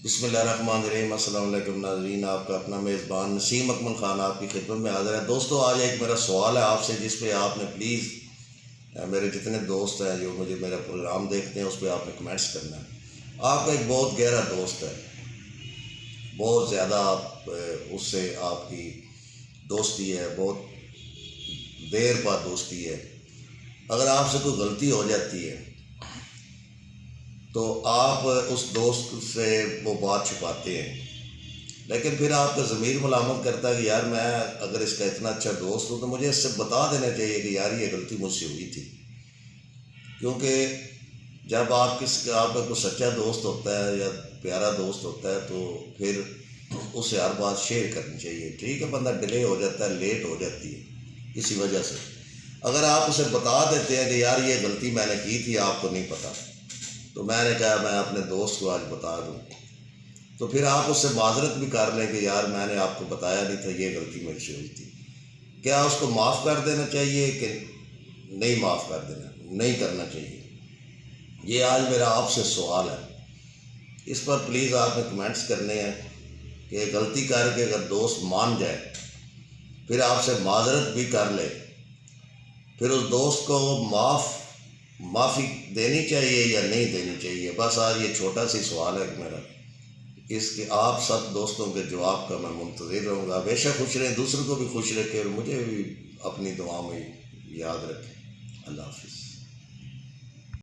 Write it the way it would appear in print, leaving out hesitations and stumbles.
بسم اللہ الرحمن الرحیم۔ السلام علیکم ناظرین، آپ کا اپنا میزبان نسیم اکمل خان آپ کی خدمت میں حاضر ہے۔ دوستو، آج ایک میرا سوال ہے آپ سے، جس پہ آپ نے پلیز میرے جتنے دوست ہیں جو مجھے میرا پروگرام دیکھتے ہیں اس پہ آپ نے کمنٹس کرنا ہے۔ آپ کا ایک بہت گہرا دوست ہے، بہت زیادہ آپ اس سے آپ کی دوستی ہے، بہت دیر بعد دوستی ہے۔ اگر آپ سے کوئی غلطی ہو جاتی ہے تو آپ اس دوست سے وہ بات چھپاتے ہیں، لیکن پھر آپ کا ضمیر ملامت کرتا ہے کہ یار میں اگر اس کا اتنا اچھا دوست ہوں تو مجھے اس سے بتا دینا چاہیے کہ یار یہ غلطی مجھ سے ہوئی تھی۔ کیونکہ جب آپ کا کوئی سچا دوست ہوتا ہے یا پیارا دوست ہوتا ہے تو پھر اس سے ہر بات شیئر کرنی چاہیے۔ ٹھیک ہے، بندہ ڈیلے ہو جاتا ہے، لیٹ ہو جاتی ہے کسی وجہ سے، اگر آپ اسے بتا دیتے ہیں کہ یار یہ غلطی میں نے کی تھی، آپ کو نہیں پتا، تو میں نے کہا میں اپنے دوست کو آج بتا دوں، تو پھر آپ اس سے معذرت بھی کر لیں کہ یار میں نے آپ کو بتایا نہیں تھا، یہ غلطی میرے سے ہوئی تھی۔ کیا اس کو معاف کر دینا چاہیے کہ نہیں معاف کر دینا، نہیں کرنا چاہیے؟ یہ آج میرا آپ سے سوال ہے، اس پر پلیز آپ نے کمنٹس کرنے ہیں کہ غلطی کر کے اگر دوست مان جائے پھر آپ سے معذرت بھی کر لے، پھر اس دوست کو معافی دینی چاہیے یا نہیں دینی چاہیے؟ بس آج یہ چھوٹا سی سوال ہے کہ میرا اس کے آپ سب دوستوں کے جواب کا میں منتظر رہوں گا۔ ہمیشہ خوش رہیں، دوسروں کو بھی خوش رکھیں اور مجھے بھی اپنی دعا میں یاد رکھیں۔ اللہ حافظ۔